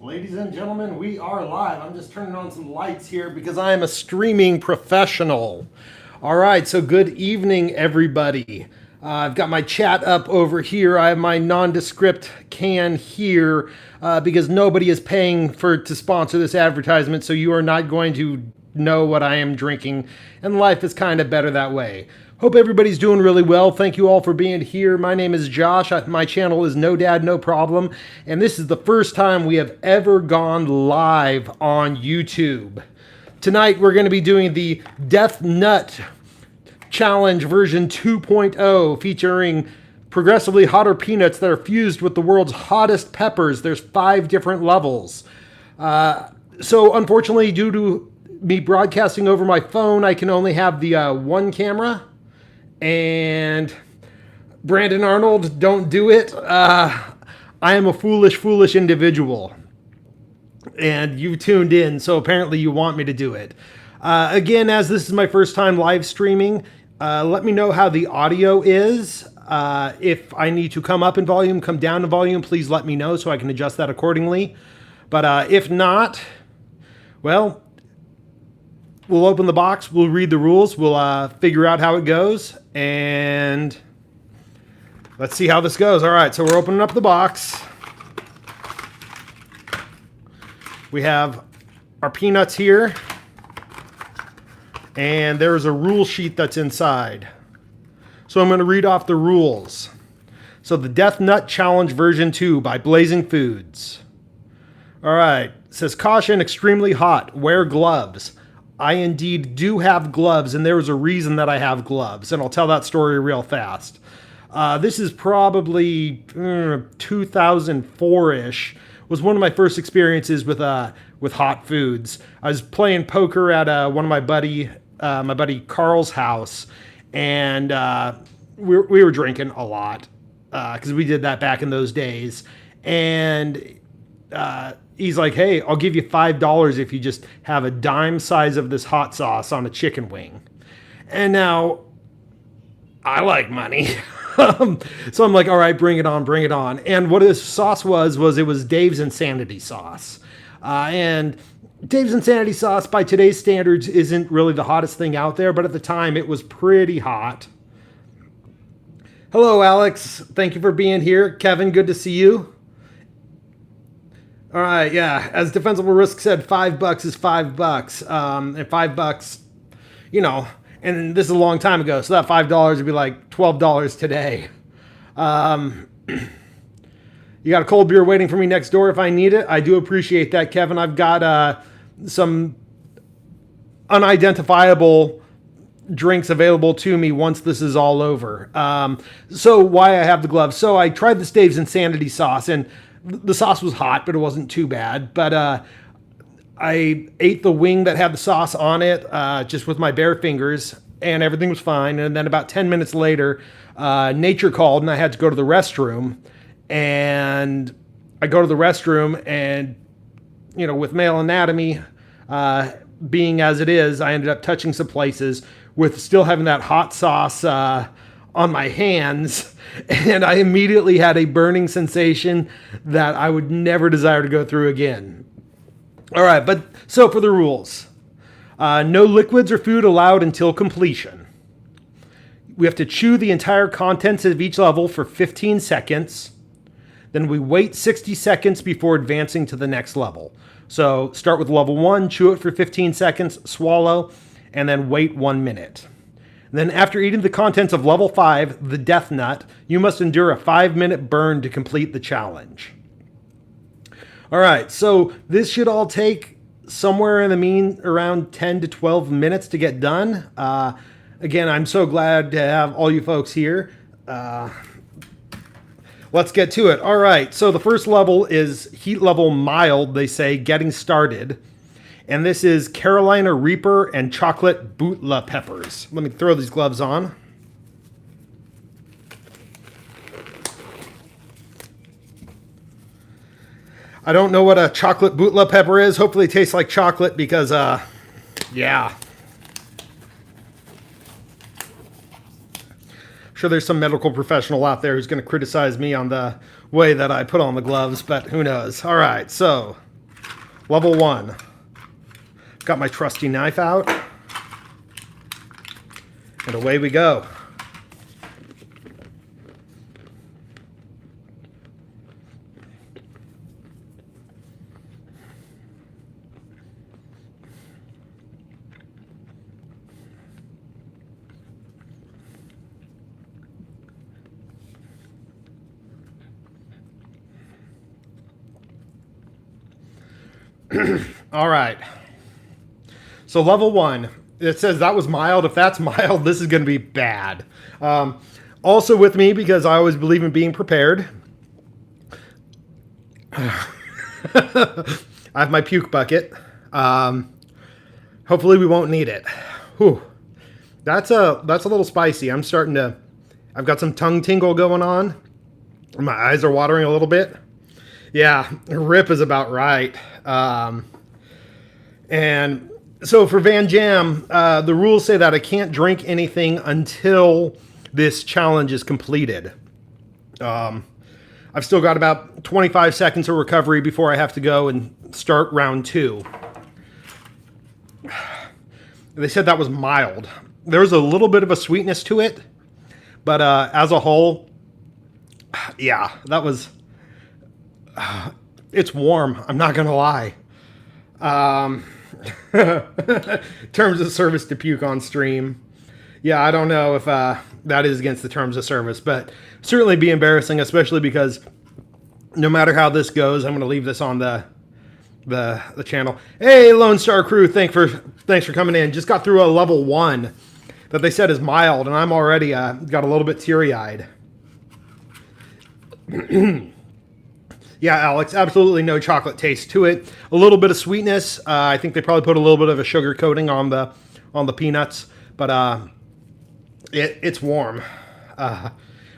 Ladies and gentlemen, we are live. I'm just turning on some lights here because I am a streaming professional. All right, so good evening, everybody. I've got my chat up over here. I have my nondescript can here because nobody is paying to sponsor this advertisement, so you are not going to know what I am drinking, and life is kind of better that way. Hope everybody's doing really well. Thank you all for being here. My name is Josh. My channel is No Dad, No Problem. And this is the first time we have ever gone live on YouTube. Tonight we're going to be doing the Death Nut Challenge version 2.0, featuring progressively hotter peanuts that are fused with the world's hottest peppers. There's 5 different levels. So unfortunately, due to me broadcasting over my phone, I can only have the one camera. And Brandon Arnold, don't do it. I am a foolish individual. And you tuned in, so apparently you want me to do it. Again, as this is my first time live streaming, let me know how the audio is. If I need to come up in volume, come down in volume, please let me know so I can adjust that accordingly. But if not, well, we'll open the box, we'll read the rules, we'll figure out how it goes, and let's see how this goes. All right, so we're opening up the box. We have our peanuts here, and there's a rule sheet that's inside. So I'm going to read off the rules. So the Death Nut Challenge version 2 by Blazing Foods. All right, it says, caution, extremely hot, wear gloves. I indeed do have gloves, and there was a reason that I have gloves, and I'll tell that story real fast. This is probably 2004-ish. Was one of my first experiences with hot foods. I was playing poker at one of my buddy Carl's house, and we were drinking a lot because we did that back in those days. And he's like, hey, I'll give you $5 if you just have a dime size of this hot sauce on a chicken wing. And now I like money. So I'm like, all right, bring it on, bring it on. And what this sauce was it was Dave's Insanity sauce. And Dave's Insanity sauce, by today's standards, isn't really the hottest thing out there, but at the time it was pretty hot. Hello, Alex. Thank you for being here. Kevin, good to see you. All right, yeah. As Defensible Risk said, $5 is $5. And $5, you know, and this is a long time ago, so that $5 would be like $12 today. You got a cold beer waiting for me next door if I need it. I do appreciate that, Kevin. I've got some unidentifiable drinks available to me once this is all over. So why I have the gloves. So I tried this Dave's Insanity sauce, and the sauce was hot, but it wasn't too bad. But I ate the wing that had the sauce on it just with my bare fingers, and everything was fine. And then about 10 minutes later, nature called, and I had to go to the restroom. And I go to the restroom, and, you know, with male anatomy being as it is, I ended up touching some places with still having that hot sauce on my hands, and I immediately had a burning sensation that I would never desire to go through again. All right, but so for the rules. No liquids or food allowed until completion. We have to chew the entire contents of each level for 15 seconds. Then we wait 60 seconds before advancing to the next level. So start with level 1, chew it for 15 seconds, swallow, and then wait 1 minute. Then after eating the contents of level 5, the Death Nut, you must endure a 5-minute burn to complete the challenge. All right, so this should all take somewhere in the mean around 10 to 12 minutes to get done. Again, I'm so glad to have all you folks here. Let's get to it. All right, so the first level is heat level mild, they say, getting started. And this is Carolina Reaper and chocolate bootla peppers. Let me throw these gloves on. I don't know what a chocolate bootla pepper is. Hopefully it tastes like chocolate because, yeah. I'm sure there's some medical professional out there who's going to criticize me on the way that I put on the gloves, but who knows. All right, so Level 1. Got my trusty knife out. And away we go. All right. So level 1, it says that was mild. If that's mild, this is going to be bad. Also with me, because I always believe in being prepared, I have my puke bucket. Hopefully we won't need it. Whew. That's a little spicy. I've got some tongue tingle going on. My eyes are watering a little bit. Yeah, rip is about right. And so for Van Jam, the rules say that I can't drink anything until this challenge is completed. I've still got about 25 seconds of recovery before I have to go and start round 2. They said that was mild. There's a little bit of a sweetness to it, but as a whole, yeah, that was... it's warm. I'm not going to lie. Terms of service to puke on stream. Yeah, I don't know if that is against the terms of service, but certainly be embarrassing, especially because no matter how this goes, I'm going to leave this on the channel. Hey, Lone Star Crew, thanks for coming in. Just got through a level 1 that they said is mild, and I'm already got a little bit teary-eyed. Yeah, Alex, absolutely no chocolate taste to it. A little bit of sweetness. I think they probably put a little bit of a sugar coating on the peanuts, but it's warm. A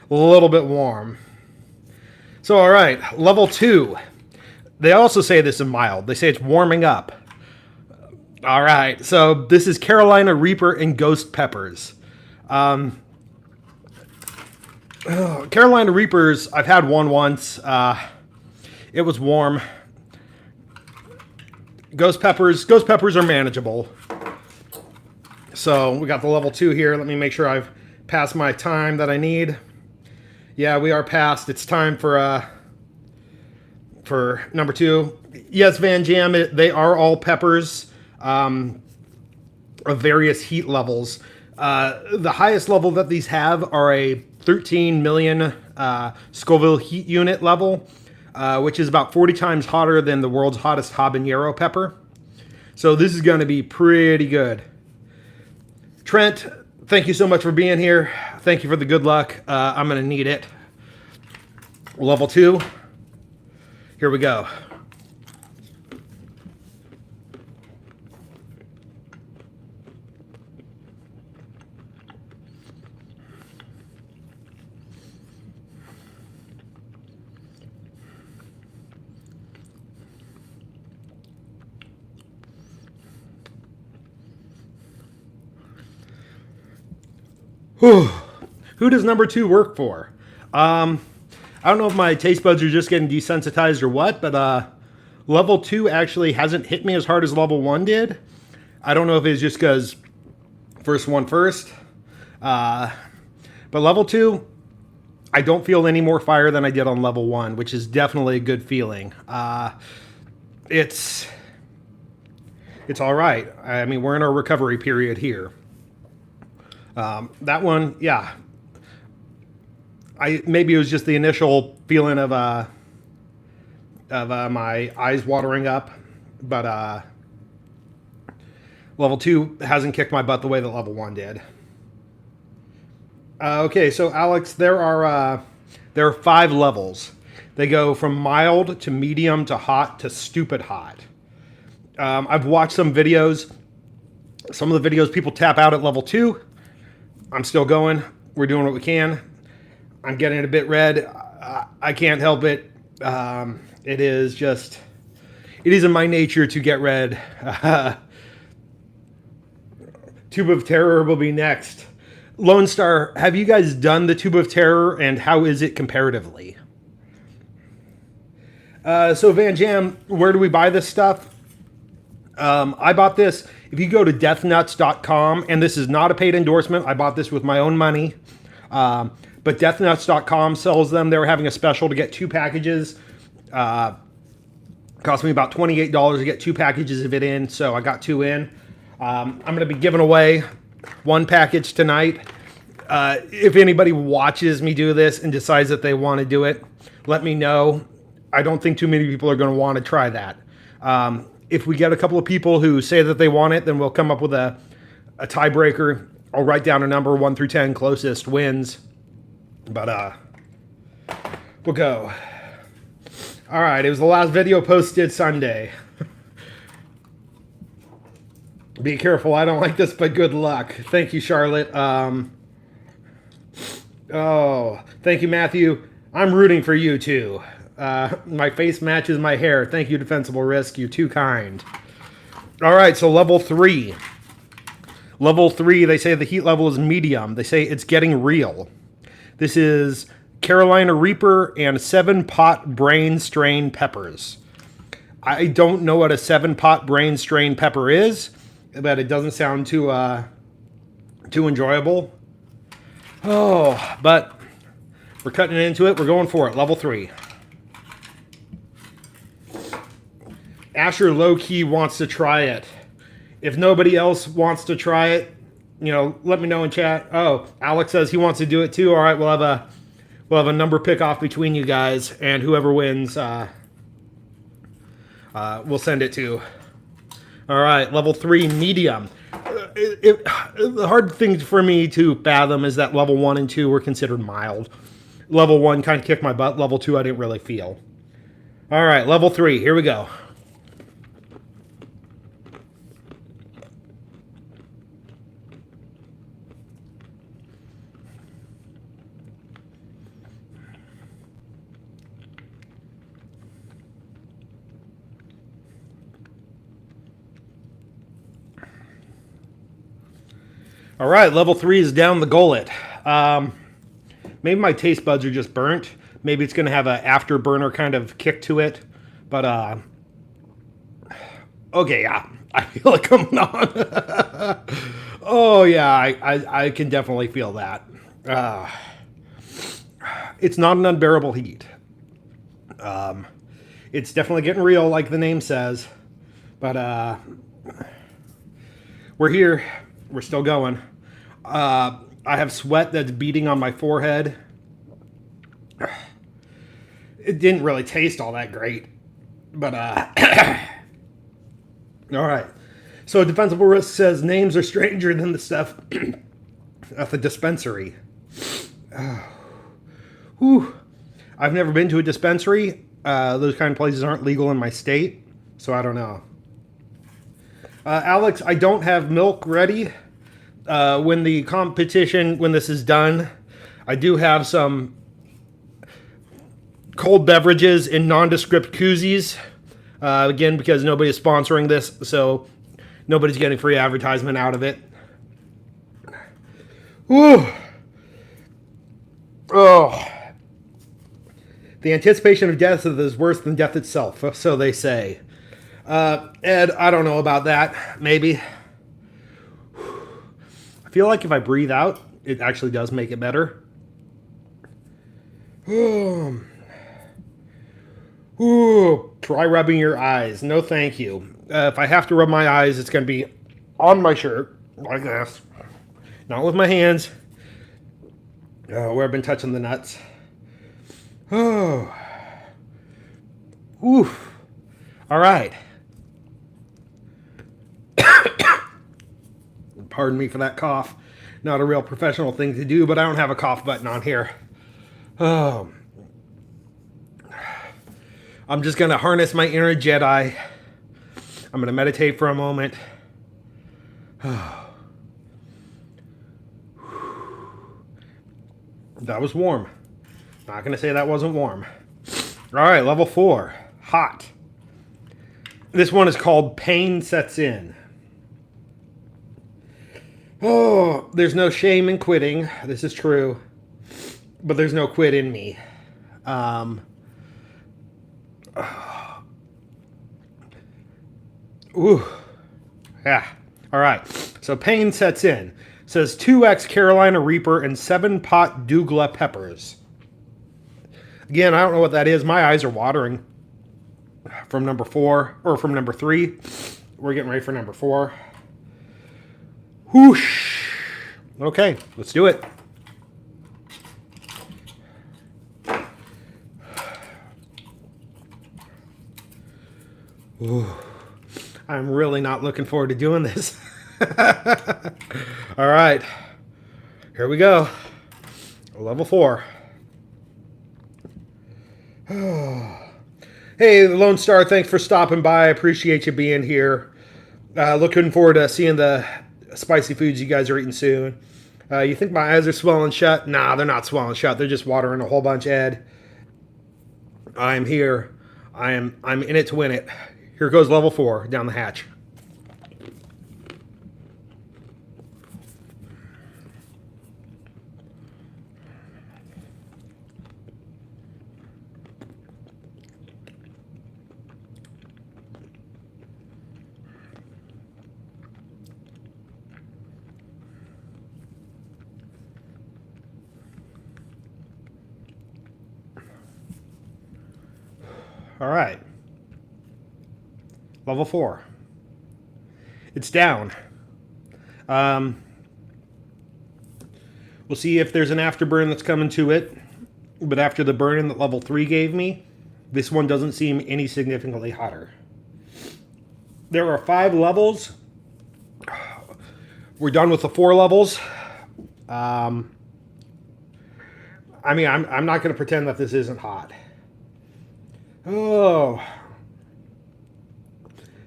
little bit warm. So, all right, level 2. They also say this is mild. They say it's warming up. All right, so this is Carolina Reaper and Ghost Peppers. Carolina Reapers, I've had one once. It was warm. Ghost peppers are manageable. So we got the level 2 here. Let me make sure I've passed my time that I need. Yeah, we are past. It's time for number 2. Yes, Van Jam, they are all peppers of various heat levels. The highest level that these have are a 13 million Scoville heat unit level, which is about 40 times hotter than the world's hottest habanero pepper. So this is going to be pretty good. Trent, thank you so much for being here. Thank you for the good luck. I'm going to need it. Level 2. Here we go. Who does number 2 work for? I don't know if my taste buds are just getting desensitized or what, but level 2 actually hasn't hit me as hard as level 1 did. I don't know if it's just because first one first. But level 2, I don't feel any more fire than I did on level 1, which is definitely a good feeling. It's all right. I mean, we're in our recovery period here. That one, yeah. Maybe it was just the initial feeling of my eyes watering up, but level 2 hasn't kicked my butt the way that level 1 did. Okay, so Alex, there are 5 levels. They go from mild to medium to hot to stupid hot. I've watched some videos. Some of the videos people tap out at level 2. I'm still going. We're doing what we can. I'm getting a bit red. I can't help it. It is in my nature to get red. Tube of Terror will be next. Lone Star, have you guys done the Tube of Terror, and how is it comparatively? So Van Jam, where do we buy this stuff? I bought this. If you go to deathnuts.com, and this is not a paid endorsement, I bought this with my own money. But deathnuts.com sells them. They were having a special to get 2 packages. Cost me about $28 to get 2 packages of it in, so I got 2 in. I'm going to be giving away 1 package tonight. If anybody watches me do this and decides that they want to do it, let me know. I don't think too many people are going to want to try that. If we get a couple of people who say that they want it, then we'll come up with a tiebreaker. I'll write down a number 1 through 10, closest wins. But we'll go. All right, it was the last video posted Sunday. Be careful, I don't like this, but good luck. Thank you, Charlotte. Oh, thank you, Matthew. I'm rooting for you, too. My face matches my hair. Thank you, Defensible Risk. You're too kind. All right, so level 3. Level 3, they say the heat level is medium. They say it's getting real. This is Carolina Reaper and 7-pot brain strain peppers. I don't know what a 7-pot brain strain pepper is, but it doesn't sound too enjoyable. Oh, but we're cutting into it. We're going for it. Level 3. Asher low-key wants to try it. If nobody else wants to try it, you know, let me know in chat. Oh, Alex says he wants to do it too. All right, we'll have a number pick off between you guys, and whoever wins, we'll send it to. All right, level 3, medium. The hard thing for me to fathom is that level 1 and 2 were considered mild. Level 1 kind of kicked my butt. Level 2 I didn't really feel. All right, level 3, here we go. All right, level 3 is down the gullet. Maybe my taste buds are just burnt. Maybe it's going to have an afterburner kind of kick to it. But, okay, yeah, I feel it coming on. Oh, yeah, I can definitely feel that. It's not an unbearable heat. It's definitely getting real, like the name says. But, we're here. We're still going. I have sweat that's beating on my forehead. It didn't really taste all that great. But, all right. So Defensible Risk says names are stranger than the stuff at the dispensary. Whew. I've never been to a dispensary. Those kind of places aren't legal in my state. So I don't know. Alex, I don't have milk ready. When the competition, when this is done, I do have some cold beverages in nondescript koozies. Again, because nobody is sponsoring this, so nobody's getting free advertisement out of it. Whew. Oh. The anticipation of death is worse than death itself, so they say. Ed, I don't know about that. Maybe. I feel like if I breathe out, it actually does make it better. Ooh, try rubbing your eyes. No, thank you. If I have to rub my eyes, it's going to be on my shirt, like this. Not with my hands. Where I've been touching the nuts. Oh. Oof. All right. Pardon me for that cough. Not a real professional thing to do, but I don't have a cough button on here. Oh. I'm just going to harness my inner Jedi. I'm going to meditate for a moment. That was warm. Not going to say that wasn't warm. All right, level 4. Hot. This one is called Pain Sets In. Oh, there's no shame in quitting. This is true. But there's no quit in me. Ooh. Yeah. All right. So pain sets in. It says 2x Carolina Reaper and 7-pot Douglas peppers. Again, I don't know what that is. My eyes are watering from number 4 or from number 3. We're getting ready for number 4. Whoosh. Okay, let's do it. Ooh. I'm really not looking forward to doing this. All right, here we go. Level 4. Hey, Lone Star, thanks for stopping by. I appreciate you being here. Looking forward to seeing the spicy foods you guys are eating soon. You think my eyes are swelling shut? Nah, they're not swelling shut. They're just watering a whole bunch, Ed. I'm here. I'm in it to win it. Here goes level 4 down the hatch. All right. Level 4. It's down. We'll see if there's an afterburn that's coming to it. But after the burn that level 3 gave me, this one doesn't seem any significantly hotter. There are 5 levels. We're done with the 4 levels. I mean, I'm not going to pretend that this isn't hot. Oh.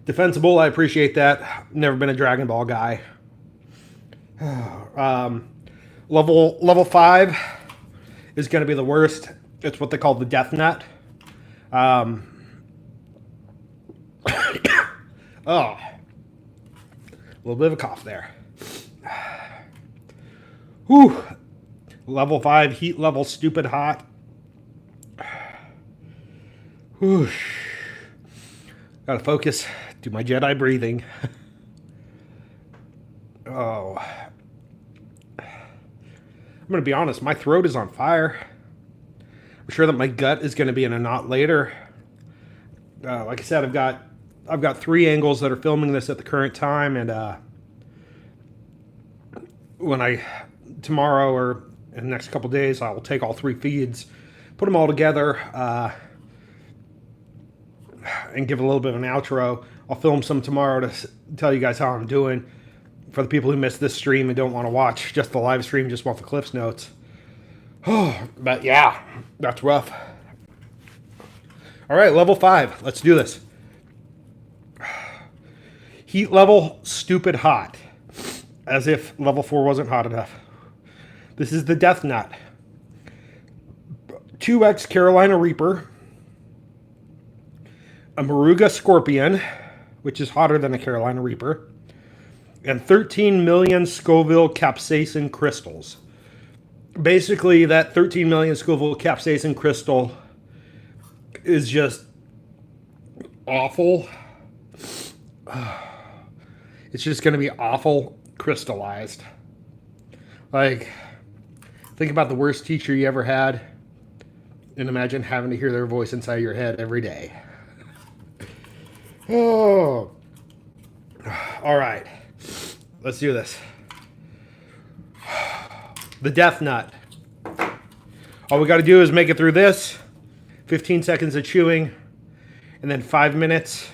Defensible, I appreciate that. Never been a Dragon Ball guy. Level 5 is going to be the worst. It's what they call the death nut. Oh. A little bit of a cough there. Whew. Level 5, heat level, stupid hot. Whoosh. Gotta focus. Do my Jedi breathing. Oh. I'm gonna be honest, my throat is on fire. I'm sure that my gut is gonna be in a knot later. Like I said, I've got 3 angles that are filming this at the current time, and when tomorrow or in the next couple days, I will take all 3 feeds, put them all together, and give a little bit of an outro. I'll film some tomorrow to tell you guys how I'm doing. For the people who missed this stream and don't want to watch just the live stream, just want the Cliffs Notes. Oh, but yeah, that's rough. All right, level 5. Let's do this. Heat level, stupid hot. As if level 4 wasn't hot enough. This is the Death Nut. 2x Carolina Reaper. A Moruga Scorpion, which is hotter than a Carolina Reaper. And 13 million Scoville capsaicin crystals. Basically, that 13 million Scoville capsaicin crystal is just awful. It's just going to be awful crystallized. Like, think about the worst teacher you ever had, and imagine having to hear their voice inside your head every day. Oh. All right. Let's do this. The Death Nut. All we got to do is make it through this. 15 seconds of chewing. And then 5 minutes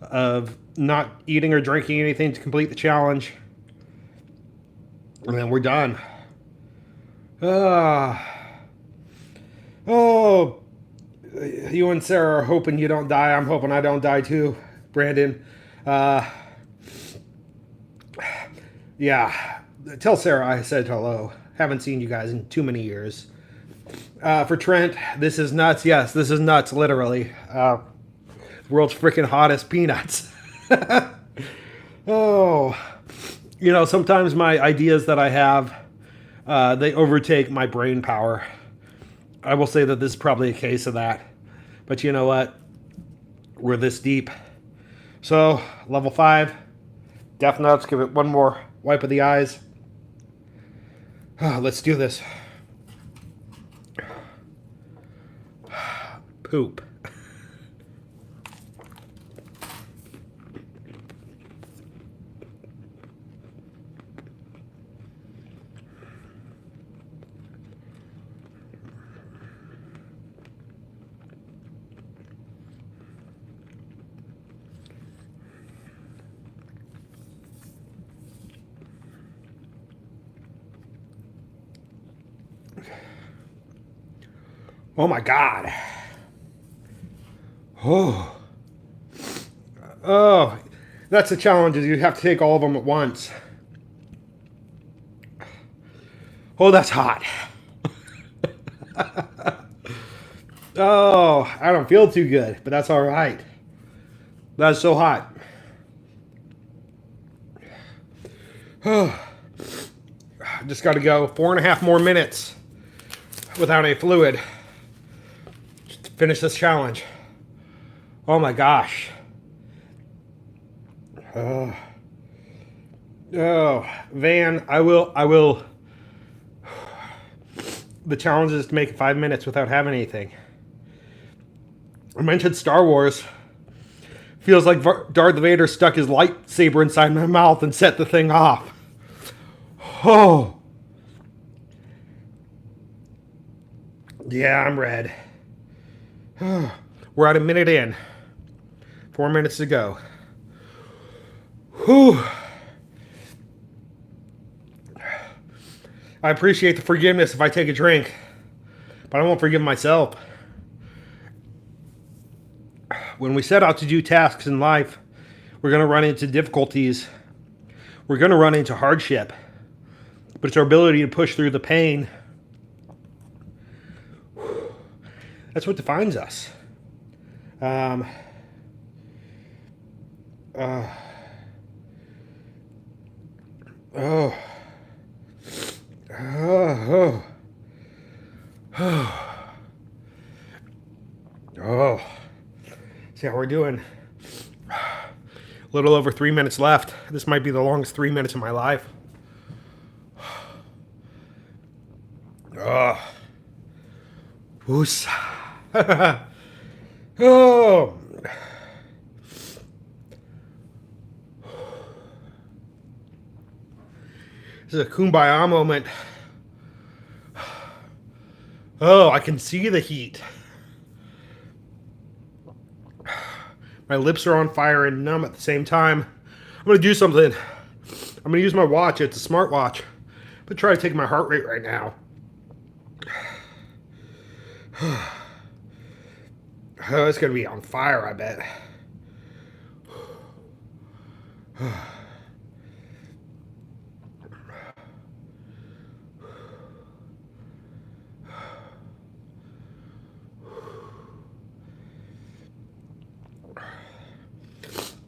of not eating or drinking anything to complete the challenge. And then we're done. Oh. You and Sarah are hoping you don't die. I'm hoping I don't die too, Brandon. Yeah. Tell Sarah I said hello. Haven't seen you guys in too many years. For Trent, this is nuts. Yes, this is nuts, literally. World's freaking hottest peanuts. Oh. You know, sometimes my ideas that I have, they overtake my brain power. I will say that this is probably a case of that. But you know what? We're this deep. So, level 5, Death nuts. Give it one more wipe of the eyes. Let's do this. Poop. Oh my God. Oh, that's the challenge, is you have to take all of them at once. Oh, that's hot. Oh, I don't feel too good, but that's all right. That's so hot. Just got to go 4.5 more minutes without any fluid to finish this challenge. Oh my gosh. Oh, Van, I will. The challenge is to make it 5 minutes without having anything. I mentioned Star Wars. Feels like Darth Vader stuck his lightsaber inside my mouth and set the thing off. Oh. Yeah, I'm red. We're at a minute in. 4 minutes to go. Whew. I appreciate the forgiveness if I take a drink, but I won't forgive myself. When we set out to do tasks in life, we're going to run into difficulties. We're going to run into hardship, but it's our ability to push through the pain. That's what defines us. See how we're doing. A little over 3 minutes left. This might be the longest 3 minutes of my life. Woos. Oh. This is a kumbaya moment. Oh, I can see the heat. My lips are on fire and numb at the same time. I'm going to do something. I'm going to use my watch. It's a smartwatch. I'm going to try to take my heart rate right now. Oh, it's going to be on fire, I bet.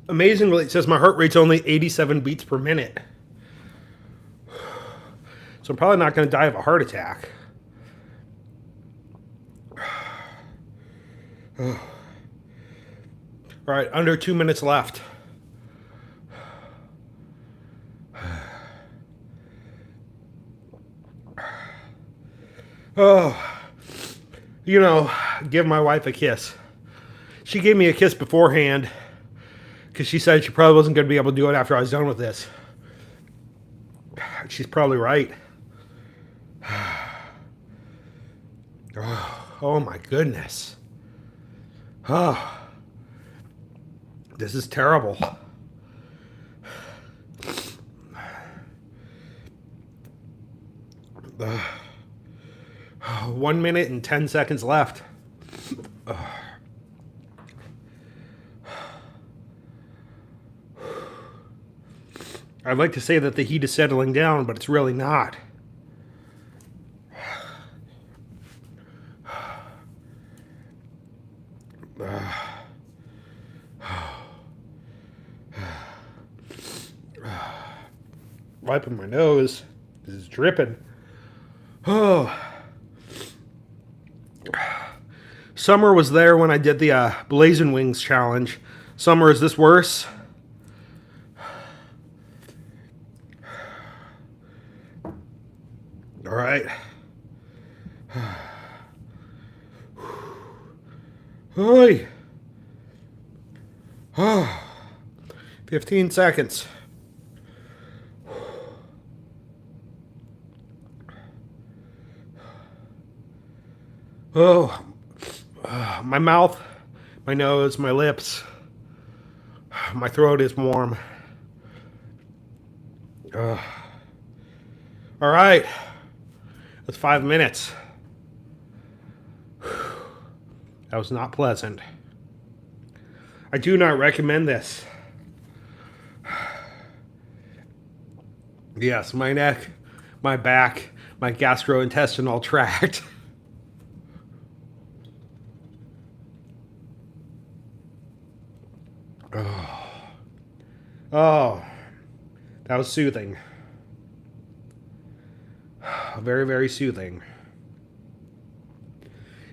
Amazingly, it says my heart rate's only 87 beats per minute. So I'm probably not going to die of a heart attack. All right, under 2 minutes left. Oh, you know, give my wife a kiss. She gave me a kiss beforehand because she said she probably wasn't going to be able to do it after I was done with this. She's probably right. Oh my goodness. Oh, this is terrible. 1 minute and 10 seconds left. I'd like to say that the heat is settling down, but it's really not. Wiping my nose. This is dripping. Oh. Summer was there when I did the Blazing Wings challenge. Summer, is this worse? All right. Hi. 15 seconds. Oh, my mouth, my nose, my lips, my throat is warm. All right. That's 5 minutes. That was not pleasant. I do not recommend this. Yes, my neck, my back, my gastrointestinal tract. Oh, that was soothing. Very, very soothing.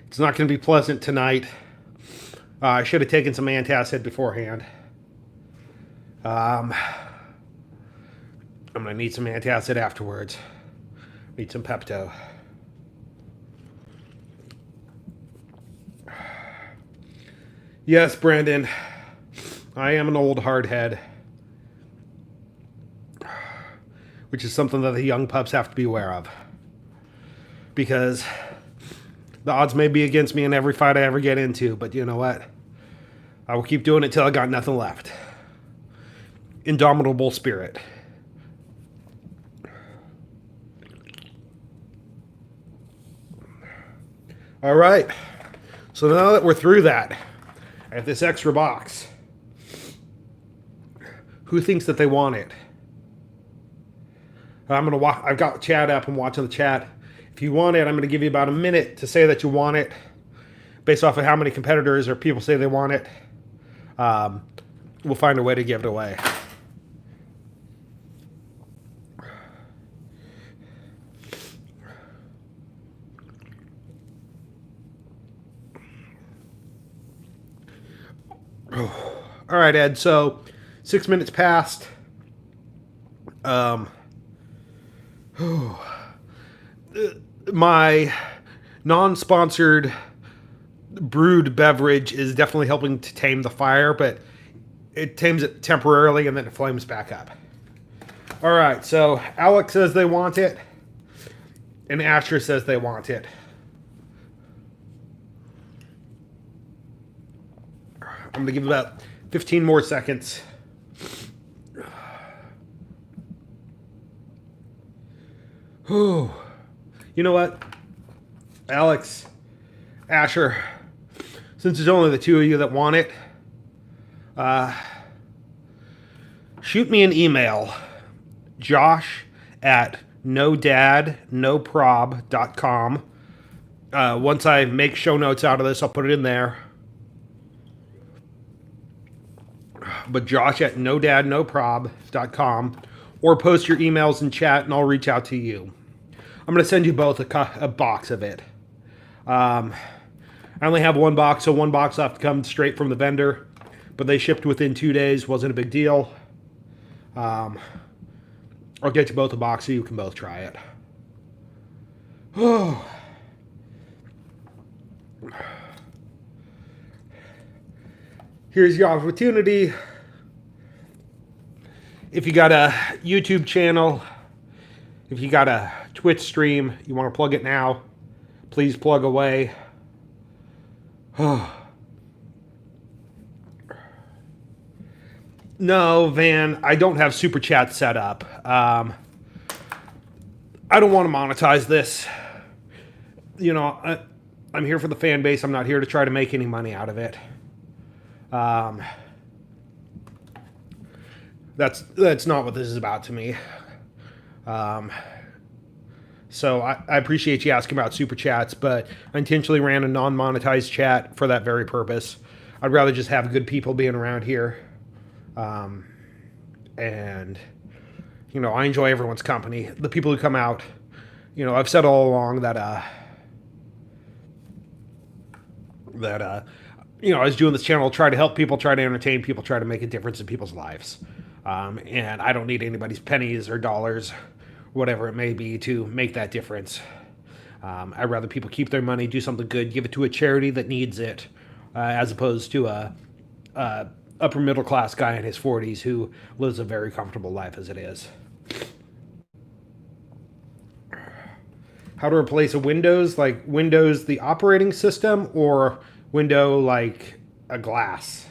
It's not going to be pleasant tonight. I should have taken some antacid beforehand. I'm going to need some antacid afterwards. Need some Pepto. Yes, Brandon. I am an old hardhead. Which is something that the young pups have to be aware of. Because the odds may be against me in every fight I ever get into, but you know what? I will keep doing it till I got nothing left. Indomitable spirit. All right. So now that we're through that, I have this extra box. Who thinks that they want it? I've got chat up. I'm watching the chat. If you want it, I'm going to give you about a minute to say that you want it, based off of how many competitors or people say they want it. We'll find a way to give it away. All right, Ed. So 6 minutes passed. My non-sponsored brewed beverage is definitely helping to tame the fire, but it tames it temporarily and then it flames back up. All right, so Alex says they want it, and Asher says they want it. I'm going to give about 15 more seconds. Whew. You know what? Alex, Asher, since it's only the two of you that want it, shoot me an email. josh@nodadnoprob.com. Once I make show notes out of this, I'll put it in there. But josh@nodadnoprob.com, or post your emails in chat and I'll reach out to you. I'm going to send you both a box of it. I only have one box, so one box will have to come straight from the vendor. But they shipped within 2 days. Wasn't a big deal. I'll get you both a box so you can both try it. Oh. Here's your opportunity. If you got a YouTube channel, if you got a Twitch stream, you want to plug it now, please plug away. No, Van, I don't have Super Chat set up. I don't want to monetize this. You know, I'm here for the fan base. I'm not here to try to make any money out of it. That's not what this is about to me. So I appreciate you asking about Super Chats, but I intentionally ran a non-monetized chat for that very purpose. I'd rather just have good people being around here. And, you know, I enjoy everyone's company. The people who come out, you know, I've said all along that, you know, I was doing this channel to try to help people, try to entertain people, try to make a difference in people's lives. And I don't need anybody's pennies or dollars whatever it may be, to make that difference. I'd rather people keep their money, do something good, give it to a charity that needs it, as opposed to a upper middle class guy in his 40s who lives a very comfortable life as it is. How to replace a Windows, like Windows the operating system, or window like a glass?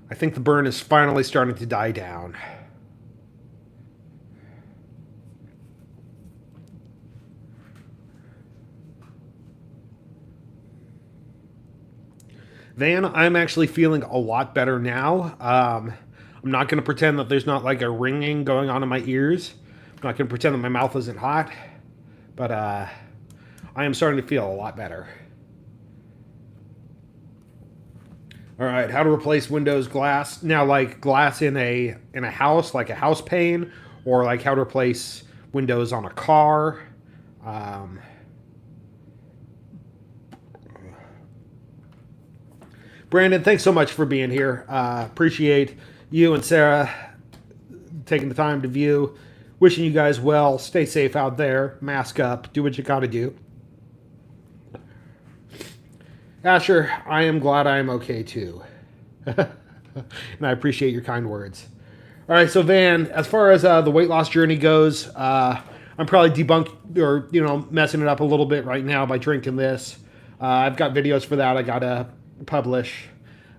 I think the burn is finally starting to die down. Van, I'm actually feeling a lot better now. I'm not going to pretend that there's not like a ringing going on in my ears. I'm not going to pretend that my mouth isn't hot. But I am starting to feel a lot better. All right, how to replace Windows glass. Now, like glass in a house, like a house pane, or like how to replace windows on a car. Brandon, thanks so much for being here. Appreciate you and Sarah taking the time to view. Wishing you guys well. Stay safe out there. Mask up. Do what you gotta do. Asher, I am glad I am okay too. And I appreciate your kind words. All right, so Van, as far as the weight loss journey goes, I'm probably messing it up a little bit right now by drinking this. I've got videos for that I gotta publish.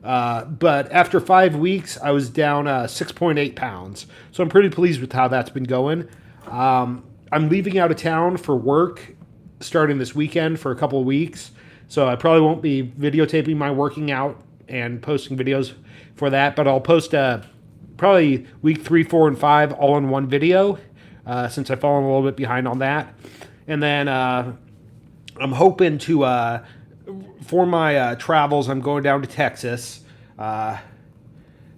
But after 5 weeks, I was down 6.8 pounds. So I'm pretty pleased with how that's been going. I'm leaving out of town for work starting this weekend for a couple of weeks. So I probably won't be videotaping my working out and posting videos for that, but I'll post probably week 3, 4, and 5 all in one video, since I've fallen a little bit behind on that. And then I'm hoping to, for my travels, I'm going down to Texas.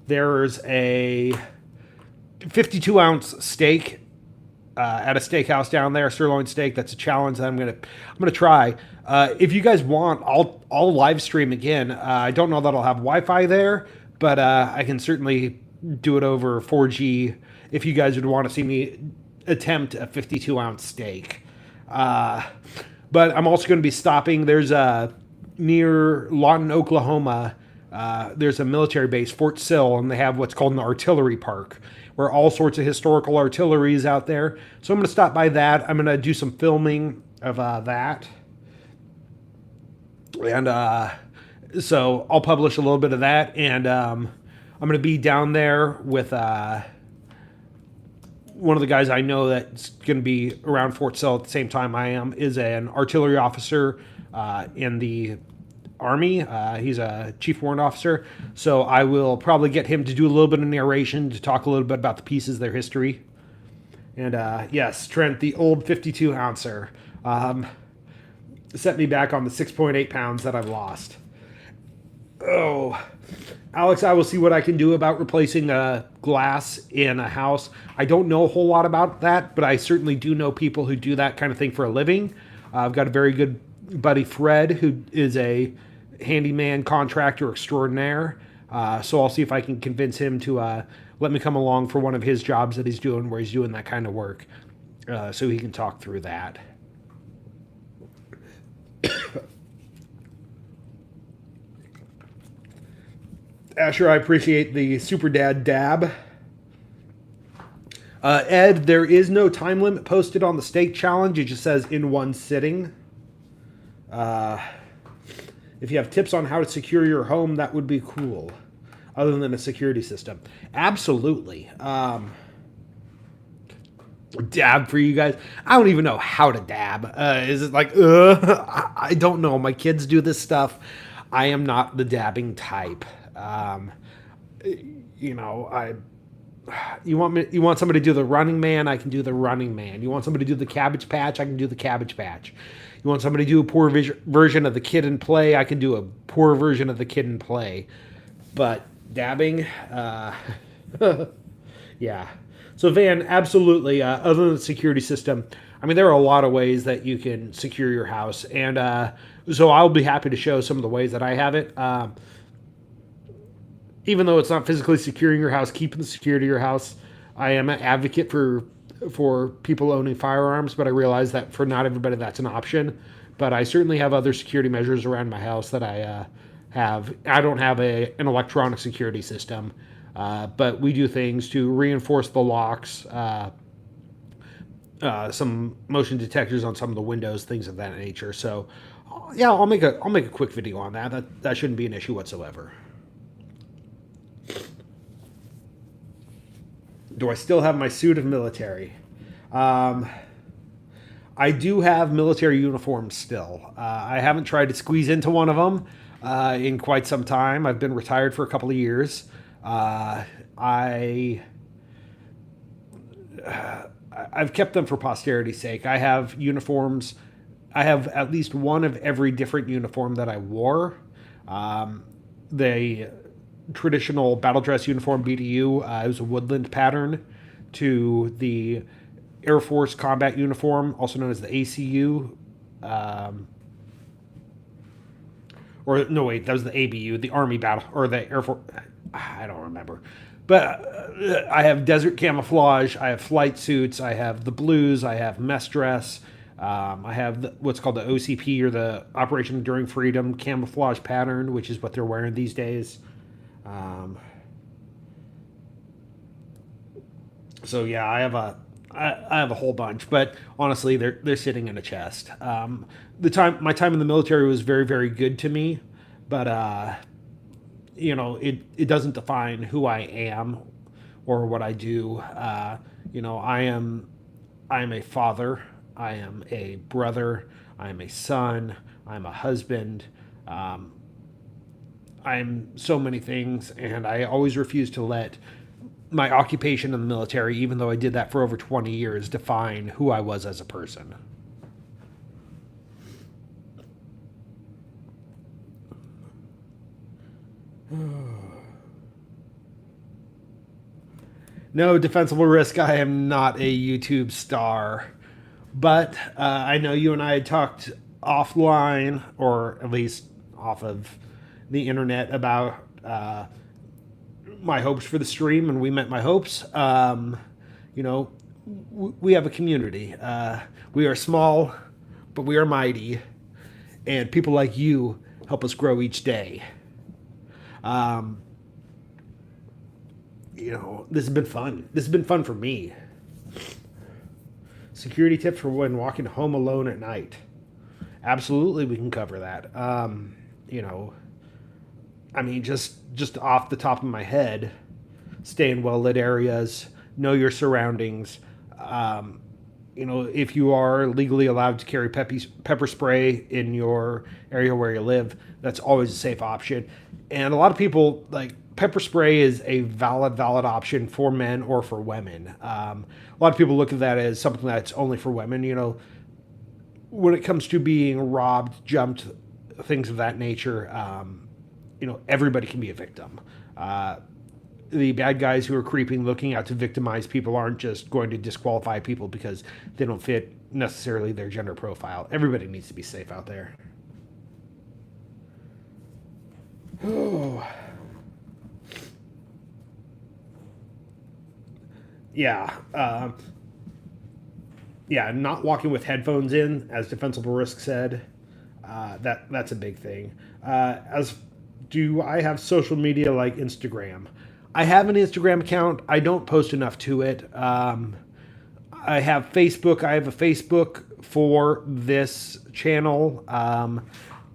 There's a 52-ounce steak at a steakhouse down there, sirloin steak. That's a challenge that I'm gonna try. If you guys want, I'll live stream again. I don't know that I'll have Wi-Fi there, but I can certainly do it over 4G if you guys would want to see me attempt a 52-ounce steak. But I'm also going to be stopping. There's near Lawton, Oklahoma. There's a military base, Fort Sill, and they have what's called an artillery park, where all sorts of historical artillery is out there. So I'm going to stop by that. I'm going to do some filming of that. And so I'll publish a little bit of that. And I'm going to be down there with one of the guys I know that's going to be around Fort Sill at the same time I am, is an artillery officer in the Army. He's a chief warrant officer. So I will probably get him to do a little bit of narration to talk a little bit about the pieces, their history. And yes, Trent, the old 52-ouncer, set me back on the 6.8 pounds that I've lost. Oh, Alex, I will see what I can do about replacing glass in a house. I don't know a whole lot about that, but I certainly do know people who do that kind of thing for a living. I've got a very good buddy, Fred, who is a handyman contractor extraordinaire. So I'll see if I can convince him to let me come along for one of his jobs that he's doing, where he's doing that kind of work, so he can talk through that. Asher, I appreciate the Super Dad dab. Ed, there is no time limit posted on the steak challenge. It just says in one sitting. If you have tips on how to secure your home, that would be cool. Other than a security system. Absolutely. Dab for you guys. I don't even know how to dab. Is it like, I don't know. My kids do this stuff. I am not the dabbing type. You want somebody to do the Running Man, I can do the Running Man. You want somebody to do the Cabbage Patch, I can do the Cabbage Patch. You want somebody to do a poor version of the Kid and Play, I can do a poor version of the Kid and Play. But dabbing, yeah. So Van, absolutely. Other than the security system, I mean, there are a lot of ways that you can secure your house, and so I'll be happy to show some of the ways that I have it. Even though it's not physically securing your house, keeping the security of your house, I am an advocate for people owning firearms, but I realize that for not everybody that's an option. But I certainly have other security measures around my house that I have. I don't have an electronic security system, but we do things to reinforce the locks, some motion detectors on some of the windows, things of that nature. So, yeah, I'll make a quick video on that. That shouldn't be an issue whatsoever. Do I still have my suit of military? I do have military uniforms still. I haven't tried to squeeze into one of them in quite some time. I've been retired for a couple of years. I've kept them for posterity's sake. I have uniforms. I have at least one of every different uniform that I wore. The traditional battle dress uniform BDU, it was a woodland pattern, to the Air Force combat uniform, also known as the ACU. Or no, wait, that was the ABU, the Army battle, or the Air Force. I don't remember. But I have desert camouflage. I have flight suits. I have the blues. I have mess dress. I have what's called the OCP, or the Operation Enduring Freedom camouflage pattern, which is what they're wearing these days. So yeah, I have a whole bunch, but honestly, they're sitting in a chest. My time in the military was very, very good to me, but it doesn't define who I am or what I do. I am a father. I am a brother. I am a son. I'm a husband. I'm so many things, and I always refuse to let my occupation in the military, even though I did that for over 20 years, define who I was as a person. No, defensible risk. I am not a YouTube star, but I know you and I had talked offline, or at least off of the internet, about my hopes for the stream, and we met my hopes. We have a community. We are small, but we are mighty, and people like you help us grow each day. This has been fun. This has been fun for me. Security tips for when walking home alone at night. Absolutely, we can cover that. Just off the top of my head, stay in well-lit areas, know your surroundings. If you are legally allowed to carry pepper spray in your area where you live, that's always a safe option. And a lot of people, like, pepper spray is a valid option for men or for women. A lot of people look at that as something that's only for women. When it comes to being robbed, jumped, things of that nature, everybody can be a victim. The bad guys who are creeping, looking out to victimize people, aren't just going to disqualify people because they don't fit necessarily their gender profile. Everybody needs to be safe out there. Oh. Yeah. Not walking with headphones in, as Defensible Risk said. That's a big thing. Do I have social media like Instagram? I have an Instagram account. I don't post enough to it. I have Facebook. I have a Facebook for this channel.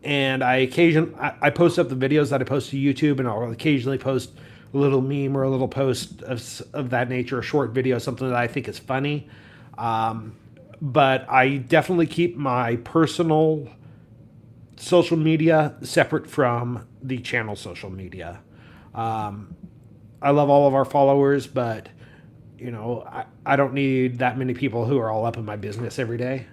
And I post up the videos that I post to YouTube, and I'll occasionally post a little meme or a little post of that nature, a short video, something that I think is funny. But I definitely keep my personal social media separate from the channel social media. I love all of our followers, but I don't need that many people who are all up in my business every day.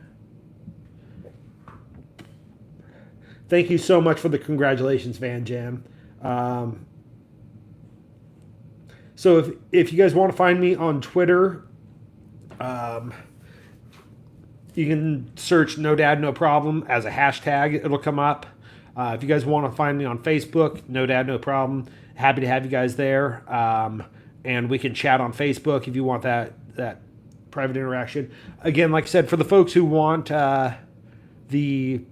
Thank you so much for the congratulations, Van Jam. So if you guys want to find me on Twitter, um, you can search No Dad No Problem as a hashtag. It'll come up. If you guys want to find me on Facebook, No Dad No Problem. Happy to have you guys there. And we can chat on Facebook if you want that private interaction. Again, like I said, for the folks who want the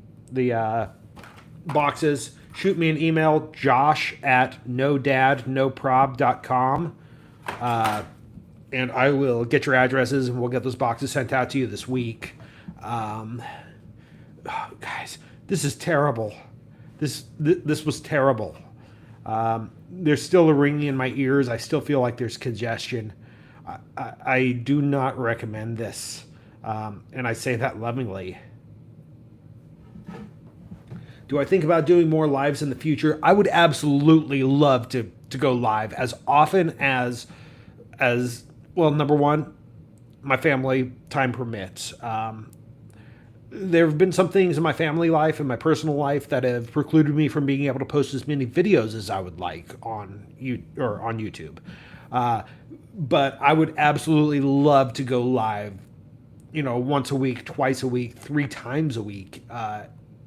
boxes, shoot me an email, josh@nodadnoprob.com. And I will get your addresses and we'll get those boxes sent out to you this week. Guys, this is terrible. This was terrible. There's still a ringing in my ears. I still feel like there's congestion. I do not recommend this. And I say that lovingly. Do I think about doing more lives in the future? I would absolutely love to go live as often as well, number one, my family time permits. There have been some things in my family life and my personal life that have precluded me from being able to post as many videos as I would like on YouTube. But I would absolutely love to go live, once a week, twice a week, 3 times a week,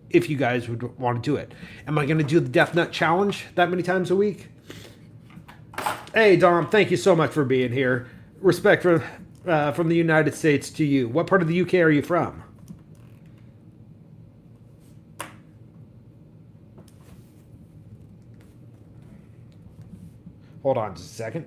if you guys would want to do it. Am I going to do the Death Nut Challenge that many times a week? Hey, Dom, thank you so much for being here. Respect from the United States to you. What part of the UK are you from? Hold on just a second.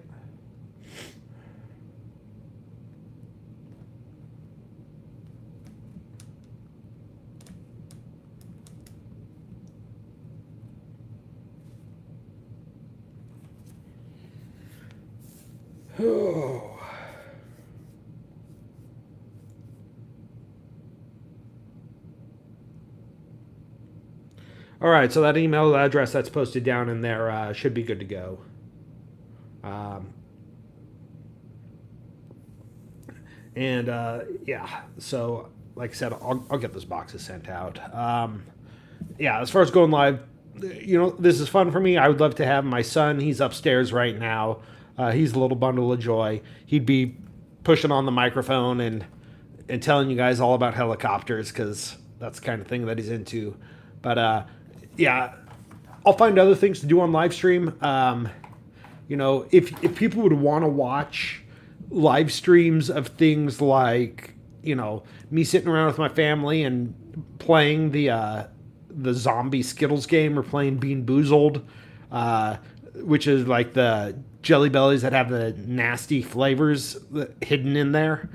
Oh. All right, so that email address that's posted down in there should be good to go. Yeah, so like I said, I'll get those boxes sent out. Yeah, as far as going live, this is fun for me. I would love to have my son. He's upstairs right now. He's a little bundle of joy. He'd be pushing on the microphone and telling you guys all about helicopters because that's the kind of thing that he's into. But yeah, I'll find other things to do on live stream. If people would want to watch live streams of things like, me sitting around with my family and playing the zombie Skittles game or playing Bean Boozled, which is like the Jelly Bellies that have the nasty flavors hidden in there.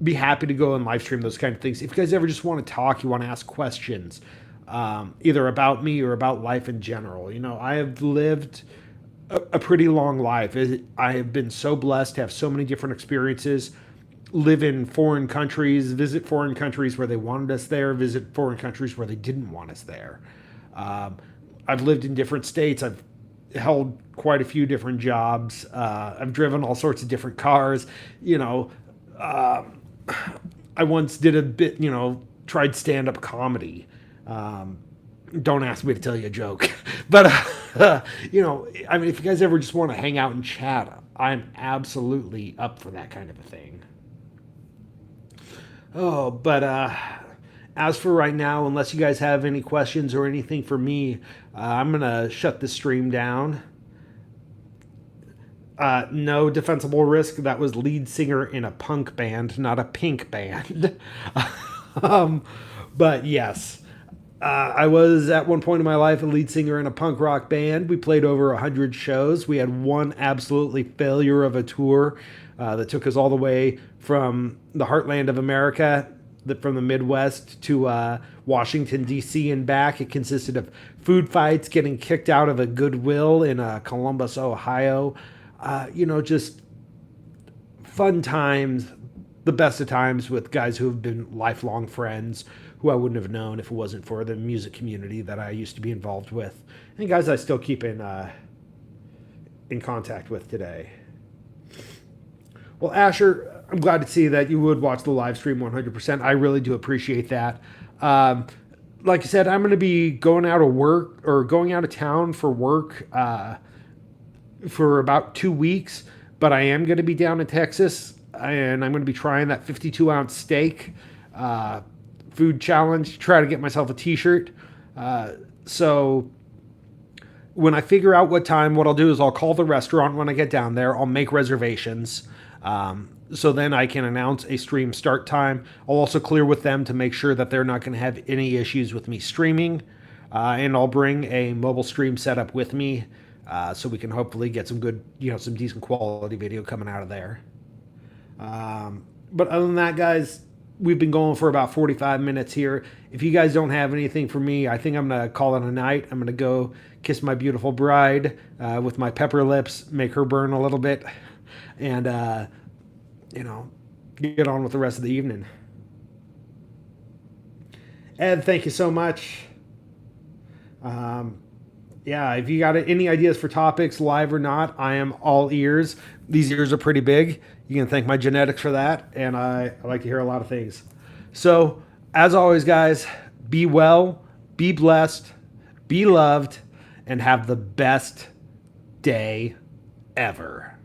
Be happy to go and live stream those kind of things. If you guys ever just want to talk, you want to ask questions, either about me or about life in general. I have lived a pretty long life. I have been so blessed to have so many different experiences, live in foreign countries, visit foreign countries where they wanted us there, visit foreign countries where they didn't want us there. I've lived in different states. I've held quite a few different jobs. I've driven all sorts of different cars. I once did a bit, tried stand-up comedy. Don't ask me to tell you a joke. But, if you guys ever just want to hang out and chat, I'm absolutely up for that kind of a thing. Oh, but as for right now, unless you guys have any questions or anything for me, I'm going to shut the stream down. No defensible risk. That was lead singer in a punk band, not a pink band. But yes, I was at one point in my life a lead singer in a punk rock band. We played over 100 shows. We had one absolutely failure of a tour that took us all the way from the heartland of America, from the Midwest to Washington, D.C. and back. It consisted of food fights, getting kicked out of a Goodwill in Columbus, Ohio. Just fun times, the best of times with guys who have been lifelong friends who I wouldn't have known if it wasn't for the music community that I used to be involved with, and guys I still keep in contact with today. Well, Asher, I'm glad to see that you would watch the live stream 100%. I really do appreciate that. Like I said, I'm going to be going out of town for work for about 2 weeks, but I am going to be down in Texas, and I'm going to be trying that 52-ounce steak food challenge, try to get myself a t-shirt. So when I figure out what time, what I'll do is I'll call the restaurant when I get down there. I'll make reservations. So then I can announce a stream start time. I'll also clear with them to make sure that they're not going to have any issues with me streaming. And I'll bring a mobile stream setup with me so we can hopefully get some good, some decent quality video coming out of there. But other than that, guys, we've been going for about 45 minutes here. If you guys don't have anything for me, I think I'm going to call it a night. I'm going to go kiss my beautiful bride with my pepper lips, make her burn a little bit, and, get on with the rest of the evening. Ed, thank you so much. If you got any ideas for topics, live or not, I am all ears. These ears are pretty big. You can thank my genetics for that, and I like to hear a lot of things. So, as always, guys, be well, be blessed, be loved, and have the best day ever.